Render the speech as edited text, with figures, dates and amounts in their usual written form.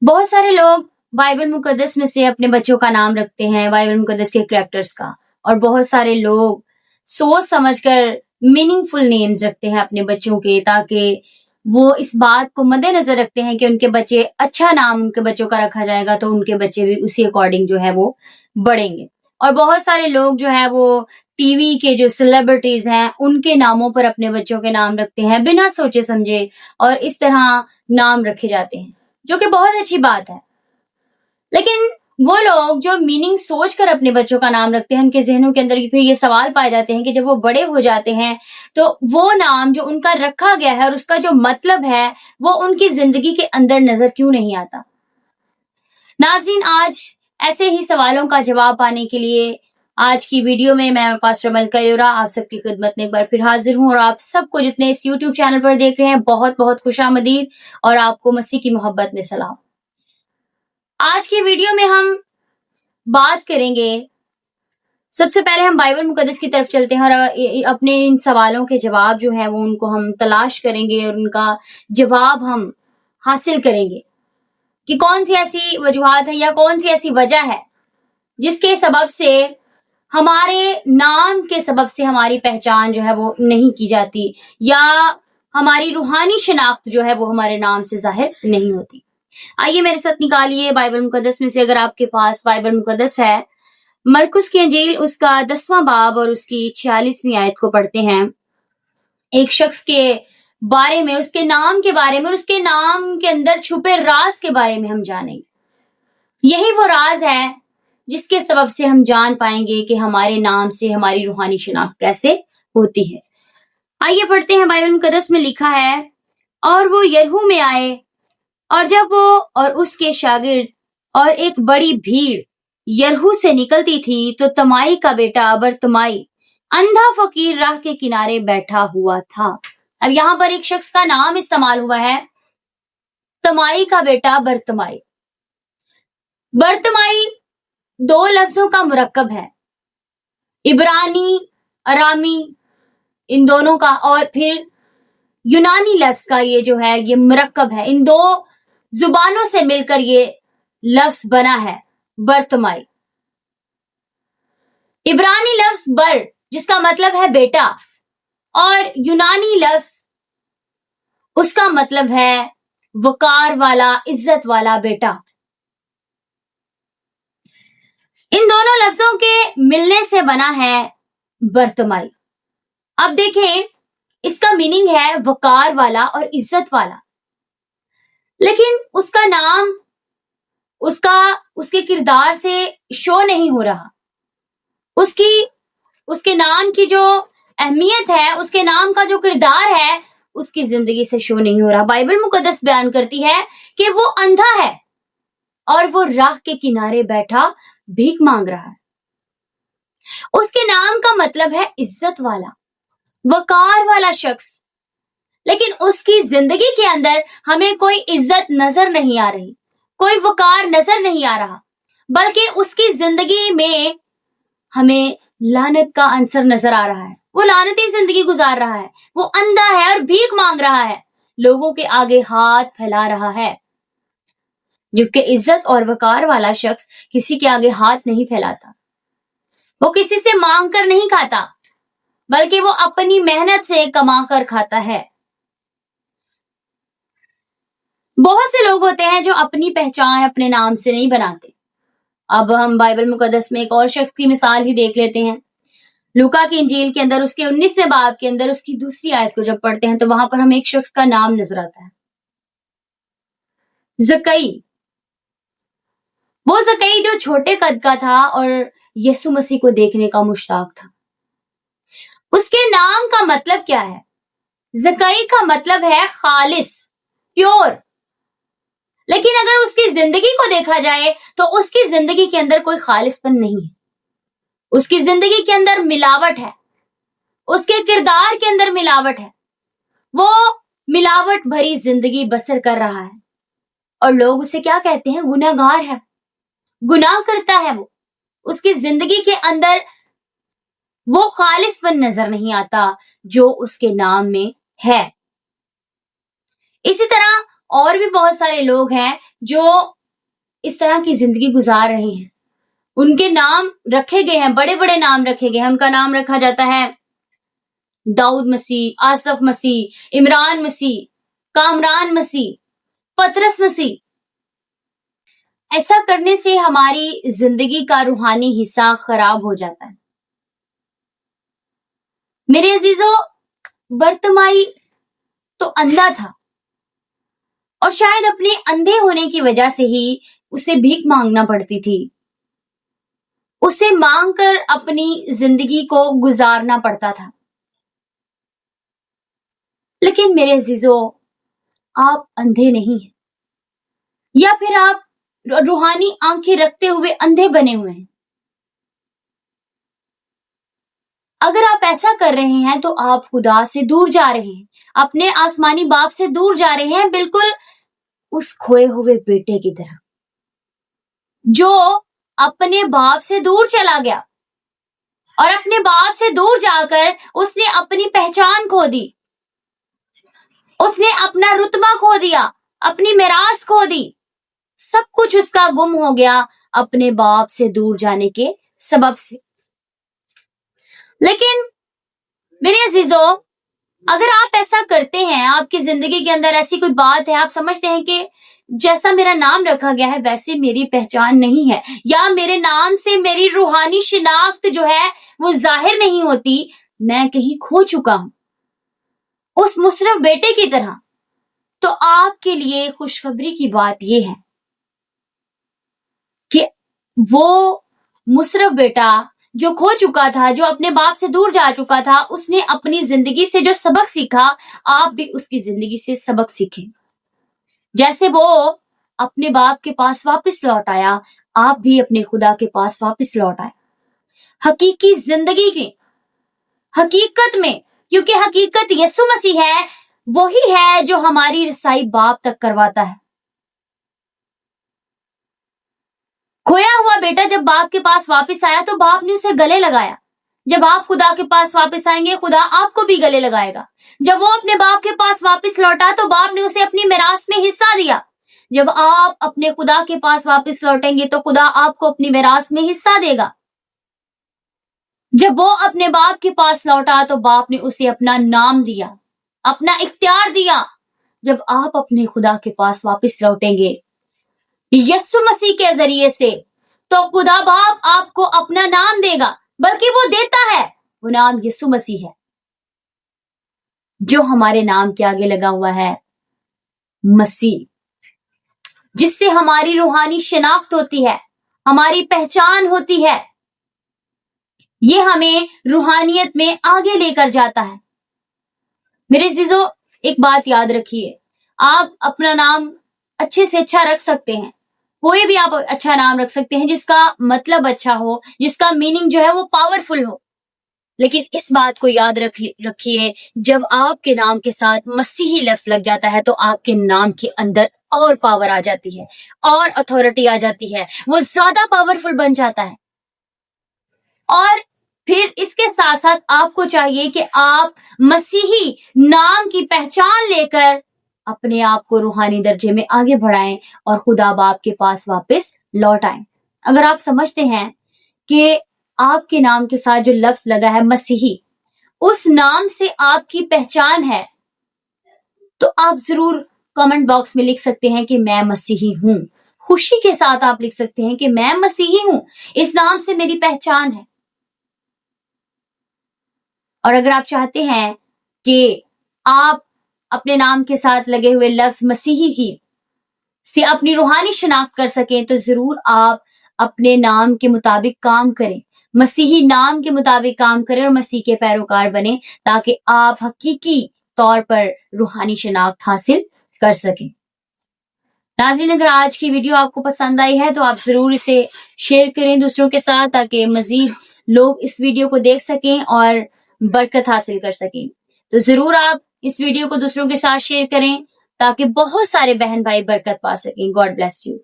بہت سارے لوگ بائبل مقدس میں سے اپنے بچوں کا نام رکھتے ہیں، بائبل مقدس کے کریکٹرز کا، اور بہت سارے لوگ سوچ سمجھ کر میننگ فل نیمز رکھتے ہیں اپنے بچوں کے، تاکہ وہ اس بات کو مد نظر رکھتے ہیں کہ ان کے بچے اچھا نام ان کے بچوں کا رکھا جائے گا تو ان کے بچے بھی اسی اکارڈنگ جو ہے وہ بڑھیں گے۔ اور بہت سارے لوگ جو ہے وہ ٹی وی کے جو سیلیبریٹیز ہیں ان کے ناموں پر اپنے بچوں کے نام رکھتے ہیں بنا سوچے سمجھے، اور اس طرح نام رکھے جاتے ہیں، جو کہ بہت اچھی بات ہے۔ لیکن وہ لوگ جو میننگ سوچ کر اپنے بچوں کا نام رکھتے ہیں، ان کے ذہنوں کے اندر پھر یہ سوال پائے جاتے ہیں کہ جب وہ بڑے ہو جاتے ہیں تو وہ نام جو ان کا رکھا گیا ہے اور اس کا جو مطلب ہے وہ ان کی زندگی کے اندر نظر کیوں نہیں آتا۔ ناظرین، آج ایسے ہی سوالوں کا جواب پانے کے لیے آج کی ویڈیو میں پاسٹر ملکہ لیورا آپ سب کی خدمت میں ایک بار پھر حاضر ہوں، اور آپ سب کو جتنے اس یوٹیوب چینل پر دیکھ رہے ہیں بہت بہت خوش آمدید، اور آپ کو مسیح کی محبت میں سلام۔ آج کی ویڈیو میں ہم بات کریں گے، سب سے پہلے ہم بائبل مقدس کی طرف چلتے ہیں اور اپنے ان سوالوں کے جواب جو ہیں وہ ان کو ہم تلاش کریں گے اور ان کا جواب ہم حاصل کریں گے کہ کون سی ایسی وجوہات ہے یا کون سی ایسی وجہ ہے جس کے سبب سے ہمارے نام کے سبب سے ہماری پہچان جو ہے وہ نہیں کی جاتی، یا ہماری روحانی شناخت جو ہے وہ ہمارے نام سے ظاہر نہیں ہوتی۔ آئیے میرے ساتھ نکالیے بائبل مقدس میں سے، اگر آپ کے پاس بائبل مقدس ہے، مرکس کی انجیل اس کا 10واں باب اور اس کی 46ویں آیت کو پڑھتے ہیں۔ ایک شخص کے بارے میں، اس کے نام کے بارے میں اور اس کے نام کے اندر چھپے راز کے بارے میں ہم جانیں گے۔ یہی وہ راز ہے جس کے سبب سے ہم جان پائیں گے کہ ہمارے نام سے ہماری روحانی شناخت کیسے ہوتی ہے۔ آئیے پڑھتے ہیں، بائبل مقدس میں لکھا ہے، اور وہ یریحو میں آئے، اور جب وہ اور اس کے شاگرد اور ایک بڑی بھیڑ یریحو سے نکلتی تھی تو تمائی کا بیٹا برتمائی اندھا فقیر راہ کے کنارے بیٹھا ہوا تھا۔ اب یہاں پر ایک شخص کا نام استعمال ہوا ہے، تمائی کا بیٹا برتمائی۔ برتمائی دو لفظوں کا مرکب ہے، عبرانی، ارامی، ان دونوں کا، اور پھر یونانی لفظ کا یہ جو ہے یہ مرکب ہے، ان دو زبانوں سے مل کر یہ لفظ بنا ہے برتمائی۔ عبرانی لفظ بر جس کا مطلب ہے بیٹا، اور یونانی لفظ اس کا مطلب ہے وقار والا، عزت والا بیٹا۔ ان دونوں لفظوں کے ملنے سے بنا ہے برتمائی۔ اب دیکھیں، اس کا میننگ ہے وقار والا اور عزت والا، لیکن اس کا نام اس کے کردار سے شو نہیں ہو رہا۔ اس کے نام کی جو اہمیت ہے، اس کے نام کا جو کردار ہے، اس کی زندگی سے شو نہیں ہو رہا۔ بائبل مقدس بیان کرتی ہے کہ وہ اندھا ہے اور وہ راہ کے کنارے بیٹھا بھیک مانگ رہا ہے۔ اس کے نام کا مطلب ہے عزت والا، وقار والا شخص، لیکن اس کی زندگی کے اندر ہمیں کوئی عزت نظر نہیں آ رہی، کوئی وقار نظر نہیں آ رہا، بلکہ اس کی زندگی میں ہمیں لعنت کا عنصر نظر آ رہا ہے۔ وہ لعنتی زندگی گزار رہا ہے، وہ اندھا ہے اور بھیک مانگ رہا ہے، لوگوں کے آگے ہاتھ پھیلا رہا ہے، جبکہ عزت اور وقار والا شخص کسی کے آگے ہاتھ نہیں پھیلاتا، وہ کسی سے مانگ کر نہیں کھاتا، بلکہ وہ اپنی محنت سے کما کر کھاتا ہے۔ بہت سے لوگ ہوتے ہیں جو اپنی پہچان اپنے نام سے نہیں بناتے۔ اب ہم بائبل مقدس میں ایک اور شخص کی مثال ہی دیکھ لیتے ہیں۔ لوکا کی انجیل کے اندر اس کے 19ویں باب کے اندر اس کی 2 آیت کو جب پڑھتے ہیں تو وہاں پر ہمیں ایک شخص کا نام نظر آتا ہے، زکئی۔ وہ زکئی جو چھوٹے قد کا تھا اور یسوع مسیح کو دیکھنے کا مشتاق تھا۔ اس کے نام کا مطلب کیا ہے؟ زکئی کا مطلب ہے خالص، پیور۔ لیکن اگر اس کی زندگی کو دیکھا جائے تو اس کی زندگی کے اندر کوئی خالص پن نہیں ہے، اس کی زندگی کے اندر ملاوٹ ہے، اس کے کردار کے اندر ملاوٹ ہے، وہ ملاوٹ بھری زندگی بسر کر رہا ہے، اور لوگ اسے کیا کہتے ہیں؟ گناہ گار ہے، گناہ کرتا ہے۔ وہ اس کی زندگی کے اندر وہ خالص پن نظر نہیں آتا جو اس کے نام میں ہے۔ اسی طرح اور بھی بہت سارے لوگ ہیں جو اس طرح کی زندگی گزار رہے ہیں. ان کے نام رکھے گئے ہیں, بڑے بڑے نام رکھے گئے ہیں. ان کا نام رکھا جاتا ہے داؤد مسیح, آصف مسیح, عمران مسیح, کامران مسیح, پطرس مسیح. ایسا کرنے سے ہماری زندگی کا روحانی حصہ خراب ہو جاتا ہے. میرے عزیزو, برتمائی تو اندھا تھا اور شاید اپنے اندھے ہونے کی وجہ سے ہی اسے بھیک مانگنا پڑتی تھی. اسے مانگ کر اپنی زندگی کو گزارنا پڑتا تھا. لیکن میرے عزیزو, آپ اندھے نہیں ہیں, یا پھر آپ روحانی آنکھیں رکھتے ہوئے اندھے بنے ہوئے ہیں. اگر آپ ایسا کر رہے ہیں تو آپ خدا سے دور جا رہے ہیں, اپنے آسمانی باپ سے دور جا رہے ہیں, بالکل اس کھوئے ہوئے بیٹے کی طرح جو اپنے باپ سے دور چلا گیا اور اپنے باپ سے دور جا کر اس نے اپنی پہچان کھو دی, اس نے اپنا رتبہ کھو دیا, اپنی میراث کھو دی. سب کچھ اس کا گم ہو گیا اپنے باپ سے دور جانے کے سبب سے. لیکن میرے عزیزو, اگر آپ ایسا کرتے ہیں, آپ کی زندگی کے اندر ایسی کوئی بات ہے, آپ سمجھتے ہیں کہ جیسا میرا نام رکھا گیا ہے ویسے میری پہچان نہیں ہے, یا میرے نام سے میری روحانی شناخت جو ہے وہ ظاہر نہیں ہوتی, میں کہیں کھو چکا ہوں اس مصرف بیٹے کی طرح, تو آپ کے لیے خوشخبری کی بات یہ ہے کہ وہ مصرف بیٹا جو کھو چکا تھا, جو اپنے باپ سے دور جا چکا تھا, اس نے اپنی زندگی سے جو سبق سیکھا, آپ بھی اس کی زندگی سے سبق سیکھیں. جیسے وہ اپنے باپ کے پاس واپس لوٹ آیا, آپ بھی اپنے خدا کے پاس واپس لوٹ آئے. حقیقی زندگی کی حقیقت میں, کیونکہ حقیقت یسوع مسیح ہے, وہی ہے جو ہماری رسائی باپ تک کرواتا ہے. کھویا ہوا بیٹا جب باپ کے پاس واپس آیا تو باپ نے اسے گلے لگایا. جب آپ خدا کے پاس واپس آئیں گے, خدا آپ کو بھی گلے لگائے گا. جب وہ اپنے باپ کے پاس واپس لوٹا تو باپ نے اسے اپنی میراث میں حصہ دیا. جب آپ اپنے خدا کے پاس واپس لوٹیں گے تو خدا آپ کو اپنی میراث میں حصہ دے گا. جب وہ اپنے باپ کے پاس لوٹا تو باپ نے اسے اپنا نام دیا, اپنا اختیار دیا. جب آپ اپنے خدا کے پاس واپس لوٹیں گے یسوع مسیح کے ذریعے سے, تو خدا باپ آپ کو اپنا نام دے گا, بلکہ وہ دیتا ہے. وہ نام یسوع مسیح ہے جو ہمارے نام کے آگے لگا ہوا ہے مسیح, جس سے ہماری روحانی شناخت ہوتی ہے, ہماری پہچان ہوتی ہے. یہ ہمیں روحانیت میں آگے لے کر جاتا ہے. میرے عزیزو, ایک بات یاد رکھیے, آپ اپنا نام اچھے سے اچھا رکھ سکتے ہیں, کوئی بھی آپ اچھا نام رکھ سکتے ہیں جس کا مطلب اچھا ہو, جس کا میننگ جو ہے وہ پاورفل ہو. لیکن اس بات کو یاد رکھیے, جب آپ کے نام کے ساتھ مسیحی لفظ لگ جاتا ہے تو آپ کے نام کے اندر اور پاور آ جاتی ہے, اور اتھارٹی آ جاتی ہے, وہ زیادہ پاورفل بن جاتا ہے. اور پھر اس کے ساتھ ساتھ آپ کو چاہیے کہ آپ مسیحی نام کی پہچان لے کر اپنے آپ کو روحانی درجے میں آگے بڑھائیں اور خدا باپ کے پاس واپس لوٹ آئیں. اگر آپ سمجھتے ہیں کہ آپ کے نام کے ساتھ جو لفظ لگا ہے مسیحی, اس نام سے آپ کی پہچان ہے, تو آپ ضرور کمنٹ باکس میں لکھ سکتے ہیں کہ میں مسیحی ہوں. خوشی کے ساتھ آپ لکھ سکتے ہیں کہ میں مسیحی ہوں, اس نام سے میری پہچان ہے. اور اگر آپ چاہتے ہیں کہ آپ اپنے نام کے ساتھ لگے ہوئے لفظ مسیحی کی سے اپنی روحانی شناخت کر سکیں, تو ضرور آپ اپنے نام کے مطابق کام کریں, مسیحی نام کے مطابق کام کریں اور مسیح کے پیروکار بنیں, تاکہ آپ حقیقی طور پر روحانی شناخت حاصل کر سکیں. ناظرین, اگر آج کی ویڈیو آپ کو پسند آئی ہے تو آپ ضرور اسے شیئر کریں دوسروں کے ساتھ, تاکہ مزید لوگ اس ویڈیو کو دیکھ سکیں اور برکت حاصل کر سکیں. تو ضرور آپ اس ویڈیو کو دوسروں کے ساتھ شیئر کریں تاکہ بہت سارے بہن بھائی برکت پا سکیں. God bless you.